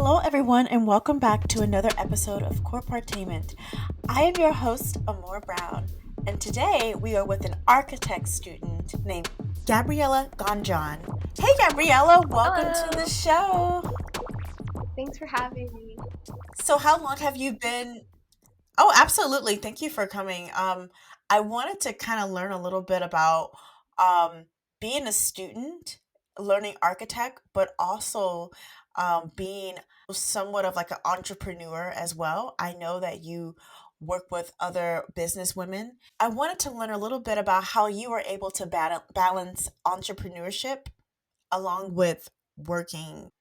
Hello, everyone, and welcome back to another episode of Corpartainment. I am your host, Emil Brown, and today we are with an architect student named Gabriela Gonjon. Hey, Gabriela, welcome Hello. to the show. Thanks for having me. So, how long have you been? Oh, absolutely. Thank you for coming. I wanted to kind of learn a little bit about being a student, learning architect, but also being somewhat of like an entrepreneur as well. I know that you work with other business women. I wanted to learn a little bit about how you were able to balance entrepreneurship along with working.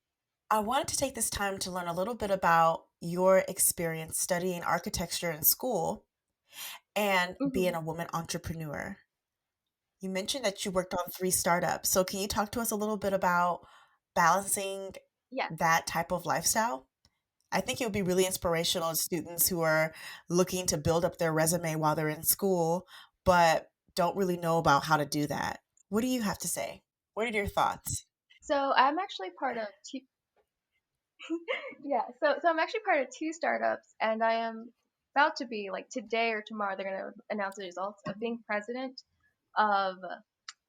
I wanted to take this time to learn a little bit about your experience studying architecture in school and being hmm a woman entrepreneur. You mentioned that you worked on three startups. So, can you talk to us a little bit about balancing Yeah. that type of lifestyle? I think it would be really inspirational to students who are looking to build up their resume while they're in school, but don't really know about how to do that. What do you have to say? What are your thoughts? So I'm actually part of two. Yeah. So I'm actually part of two startups, and I am about to be like today or tomorrow. They're gonna announce the results of being president of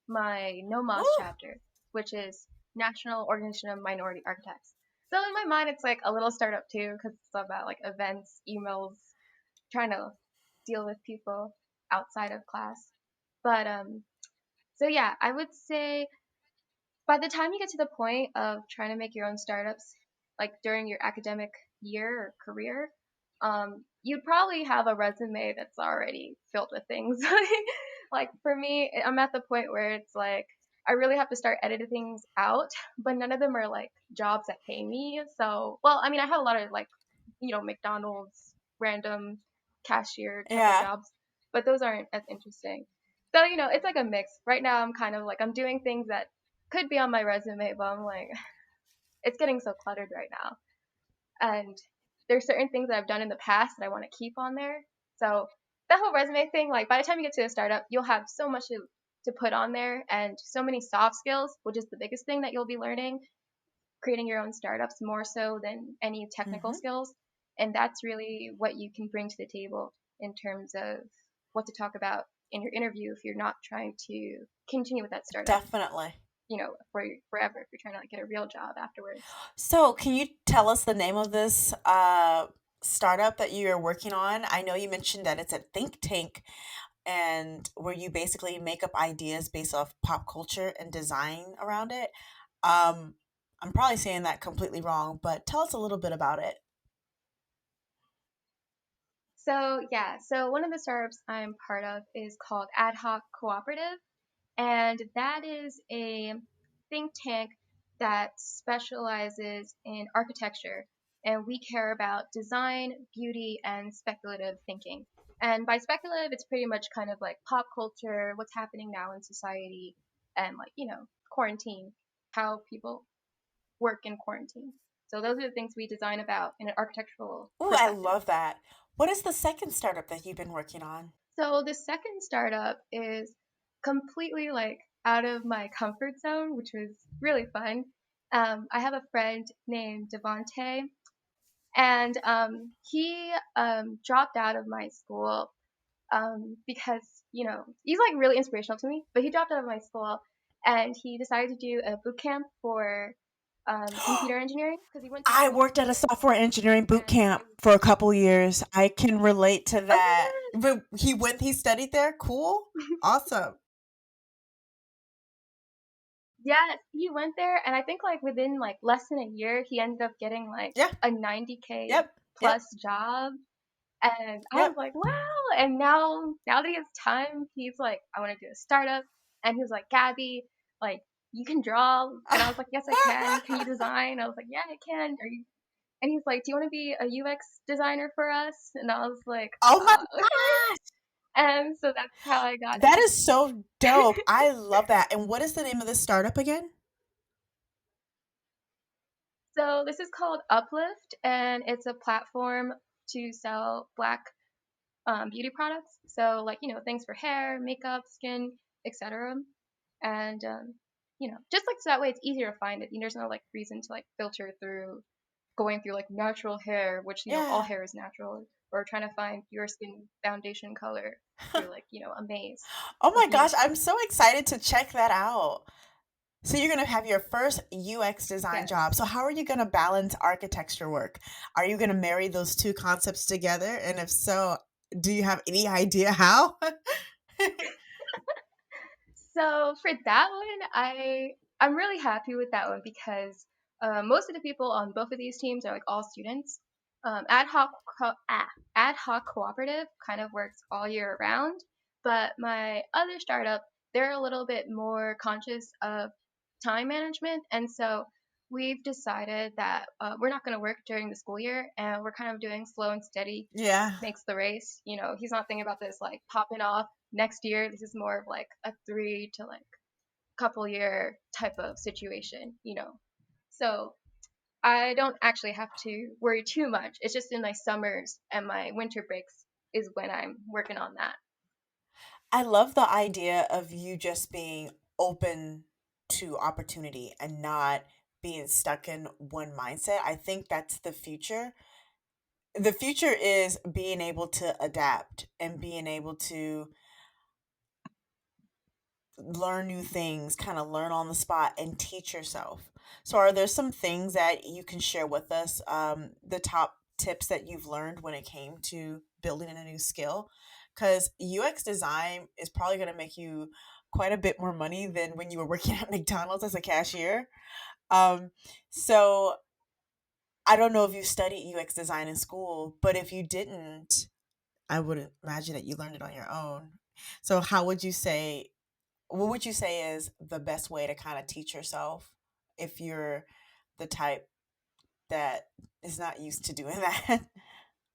my No Moss Ooh, chapter, which is National Organization of Minority Architects. So in my mind, it's like a little startup too, because it's about like events, emails, trying to deal with people outside of class. But so yeah, I would say by the time you get to the point of trying to make your own startups, like during your academic year or career, you'd probably have a resume that's already filled with things. Like for me, I'm at the point where it's like I really have to start editing things out, but none of them are like jobs that pay me. So, well, I mean, I have a lot of like, McDonald's random cashier type of yeah. jobs, but those aren't as interesting. So, it's like a mix. Right now, I'm kind of like I'm doing things that could be on my resume, but I'm like, it's getting so cluttered right now. And there's certain things that I've done in the past that I want to keep on there. So that whole resume thing, like by the time you get to a startup, you'll have so much to put on there and so many soft skills, which is the biggest thing that you'll be learning, creating your own startups more so than any technical Hmm. skills. And that's really what you can bring to the table in terms of what to talk about in your interview if you're not trying to continue with that startup Definitely. for forever if you're trying to like get a real job afterwards. So, can you tell us the name of this startup that you're working on? I know you mentioned that it's a think tank and where you basically make up ideas based off pop culture and design around it. Um, I'm probably saying that completely wrong, but tell us a little bit about it. So yeah, so one of the startups I'm part of is called Ad Hoc Cooperative, and that is a think tank that specializes in architecture, and we care about design, beauty, and speculative thinking. And by speculative, it's pretty much kind of like pop culture, what's happening now in society, and like quarantine, how people work in quarantine. So those are the things we design about in an architectural Ooh, I perspective. love that. What is the second startup that you've been working on? So the second startup is completely like out of my comfort zone, which was really fun. I have a friend named Devonte, and he dropped out of my school because he's like really inspirational to me. But he dropped out of my school, and he decided to do a boot camp for computer engineering because he went to I school worked at a software engineering boot and camp it was for a couple years. I can relate to oh that. But he studied there. Cool. my god. Awesome. Yes, he went there, and I think like within like less than a year, he ended up getting like Yeah. a 90K Yep. Yep. plus job, and I was Yep. like, wow. And now that he has time, he's like, I want to do a startup, and he was like, Gabby, like you can draw, and I was like, yes, I can. Can you design? I was like, yeah, I can. Are you? And he's like, do you want to be a UX designer for us? And I was like, Oh my okay. gosh. And so that's how I got That into is so dope. I love that. And what is the name of this startup again? So this is called Uplift, and it's a platform to sell Black beauty products. So like things for hair, makeup, skin, etc. And just like so that way it's easier to find it. There's no like reason to like filter through going through like natural hair, which, all Yeah. hair is natural, or trying to find your skin foundation color through like, a maze Oh of my gosh, beauty. I'm so excited to check that out. So you're going to have your first UX design job. Yes. So how are you going to balance architecture work? Are you going to marry those two concepts together? And if so, do you have any idea how? So for that one, I'm really happy with that one because most of the people on both of these teams are like all students. Ad hoc cooperative kind of works all year round, but my other startup, they're a little bit more conscious of time management, and so we've decided that we're not going to work during the school year, and we're kind of doing slow and steady Yeah. makes the race. He's not thinking about this like popping off next year. This is more of like a 3 to like couple year type of situation. So I don't actually have to worry too much. It's just in my summers and my winter breaks is when I'm working on that. I love the idea of you just being open to opportunity and not being stuck in one mindset. I think that's the future. The future is being able to adapt and being able to learn new things, kind of learn on the spot and teach yourself. So, are there some things that you can share with us? The top tips that you've learned when it came to building in a new skill? Because UX design is probably going to make you quite a bit more money than when you were working at McDonald's as a cashier. Um, so, I don't know if you studied UX design in school, but if you didn't, I would imagine that you learned it on your own. So, how would you say what would you say is the best way to kind of teach yourself if you're the type that is not used to doing that?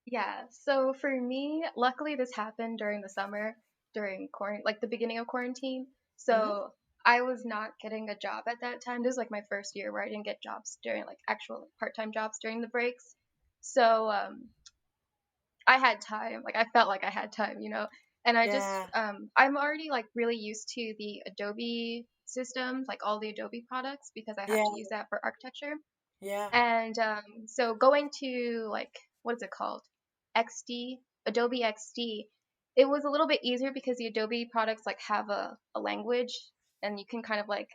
Yeah. So for me, luckily this happened during the summer, during quarantine, like the beginning of quarantine. Mhm. So I was not getting a job at that time. This is like my first year where I didn't get jobs during like actual part-time jobs during the breaks. So I had time. Like I felt like I had time. And Yeah. I'm already like really used to the Adobe systems, like all the Adobe products because I have Yeah. to use that for architecture. Yeah. And so going to like what is it called? XD, Adobe XD. It was a little bit easier because the Adobe products like have a language and you can kind of like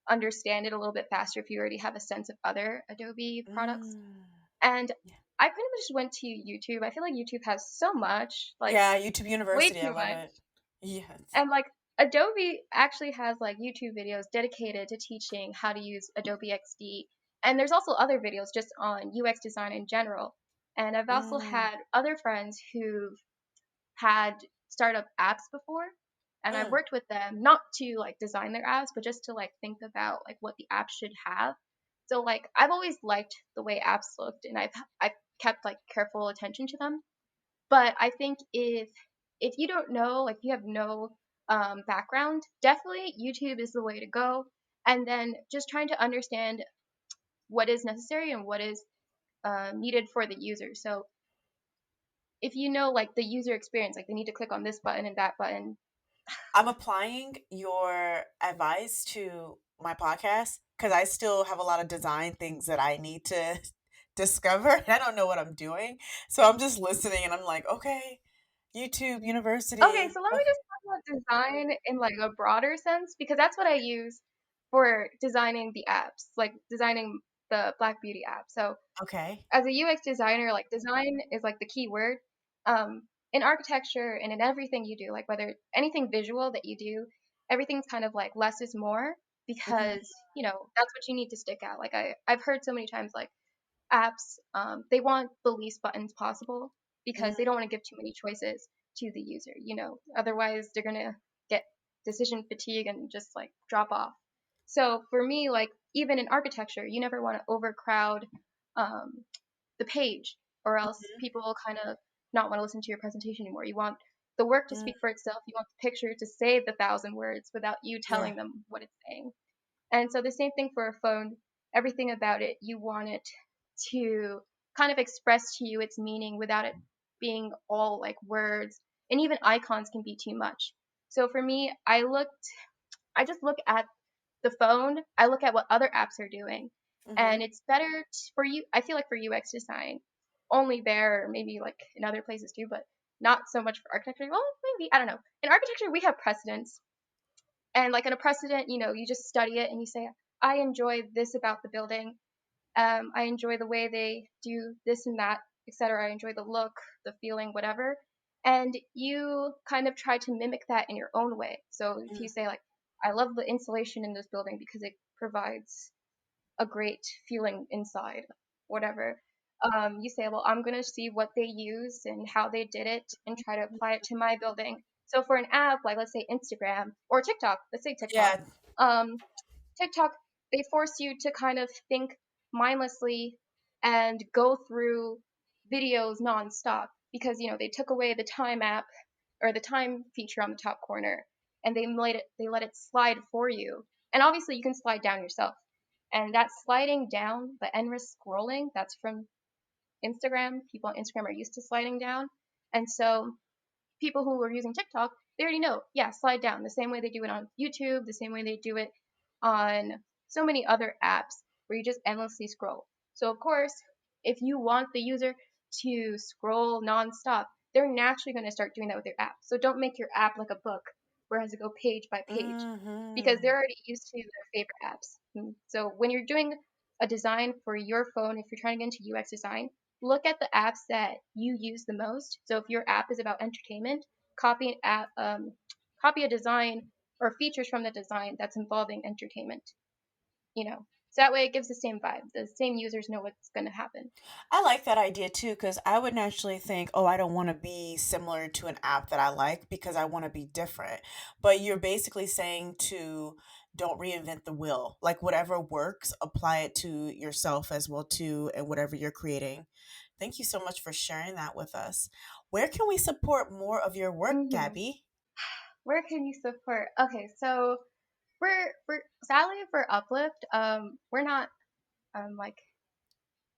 understand it a little bit faster if you already have a sense of other Adobe products. Mm. And Yeah. I pretty much just went to YouTube. I feel like YouTube has so much, like Yeah, YouTube way University, I too love much. it. Yes. And like Adobe actually has like YouTube videos dedicated to teaching how to use Adobe XD. And there's also other videos just on UX design in general. And I've also Mm. had other friends who've had startup apps before. And I've Mm. worked with them not to like design their apps, but just to like think about like what the app should have. So like I've always liked the way apps looked and I've kept like careful attention to them. But I think if you don't know, like you have no background, definitely YouTube is the way to go. And then just trying to understand what is necessary and what is needed for the user. So if you know like the user experience, like they need to click on this button and that button. I'm applying your advice to my podcast because I still have a lot of design things that I need to discover. And I don't know what I'm doing. So I'm just listening and I'm like, okay, YouTube Okay, University. so let me Okay. just talk about design in like a broader sense because that's what I use for designing the apps, like designing the Black Beauty app. So Okay. as a UX designer, like design is like the key word. In architecture and in everything you do, like whether anything visual that you do, everything's kind of like less is more Mhm. because that's what you need to stick out. Like I've heard so many times like apps they want the least buttons possible because they Mhm. don't want to give too many choices to the user. Otherwise they're gonna get decision fatigue and just like drop off. So for me, like even in architecture, you never want to overcrowd um, the page, or else Mhm. people will kind of not want to listen to your presentation anymore. You want the work to Mm. speak for itself. You want the picture to say the thousand words without you Yeah. telling them what it's saying. And so the same thing for a phone. Everything about it, you want it to kind of express to you its meaning without it being all like words. And even icons can be too much. So for me, I just look at the phone, I look at what other apps are doing, Mm-hmm. And it's better for you. I feel like for UX design, only there, maybe like in other places too, but not so much for architecture. Well, maybe, I don't know. In architecture, we have precedents, and like in a precedent, you just study it and you say, I enjoy this about the building. I enjoy the way they do this and that, etc. I enjoy the look, the feeling, whatever. And you kind of try to mimic that in your own way. So if you say like, I love the insulation in this building because it provides a great feeling inside, whatever. You say, well, I'm going to see what they use and how they did it and try to apply it to my building. So for an app, like let's say Instagram or TikTok, let's say TikTok, Yeah. um, TikTok, they force you to kind of think mindlessly and go through videos nonstop because they took away the time app or the time feature on the top corner and they let it slide for you. And obviously you can slide down yourself. And that sliding down, the endless scrolling, that's from Instagram. People on Instagram are used to sliding down. And so people who are using TikTok, they already know, yeah, slide down the same way they do it on YouTube, the same way they do it on so many other apps where you just endlessly scroll. So, of course, if you want the user to scroll nonstop, they're naturally going to start doing that with your app. So, don't make your app like a book where it has to go page by page because Mm-hmm. they're already used to their favorite apps. So, when you're doing a design for your phone, if you're trying to get into UX design, look at the apps that you use the most. So if your app is about entertainment, copy a design or features from the design that's involving entertainment. So that way it gives the same vibe. The same users know what's going to happen. I like that idea too, because I would naturally think, oh, I don't want to be similar to an app that I like because I want to be different. But you're basically saying to don't reinvent the wheel. Like whatever works, apply it to yourself as well too, and whatever you're creating. Thank you so much for sharing that with us. Where can we support more of your work, hmm Gabby? Where can you support? Okay, so we're sadly for Uplift, we're not like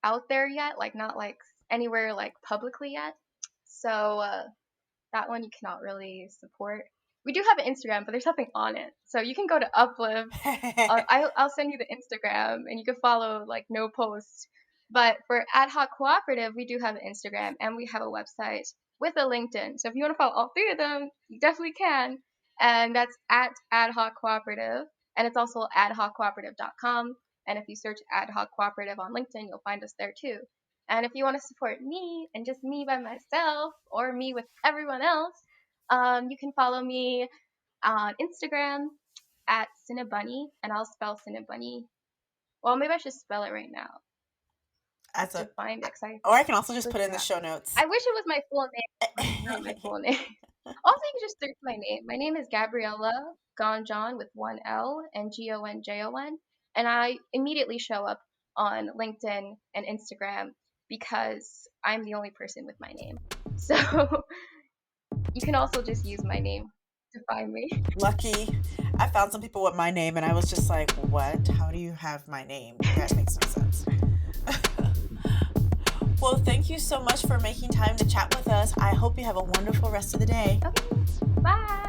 out there yet, like not like anywhere like publicly yet. So that one you cannot really support. We do have an Instagram, but there's nothing on it. So you can go to Uplift. I'll send you the Instagram, and you can follow like no post. But for Ad Hoc Cooperative, we do have an Instagram and we have a website with a LinkedIn. So if you want to follow all three of them, you definitely can. And that's at Ad Hoc Cooperative, and it's also adhoccooperative.com. And if you search Ad Hoc Cooperative on LinkedIn, you'll find us there too. And if you want to support me and just me by myself or me with everyone else, you can follow me on Instagram at Cinnabunny, and I'll spell Cinnabunny. Well, maybe I should spell it right now As just to a, find it because I or I can also just put switched it in it the up. show notes. I wish it was my full name. But it's not my full name. Also, you can just search my name. My name is Gabriela Gonjon with one L and Gonjon, and I immediately show up on LinkedIn and Instagram because I'm the only person with my name. So you can also just use my name to find me. Lucky. I found some people with my name and I was just like, what? How do you have my name? That makes no sense. Well, thank you so much for making time to chat with us. I hope you have a wonderful rest of the day. Okay, bye.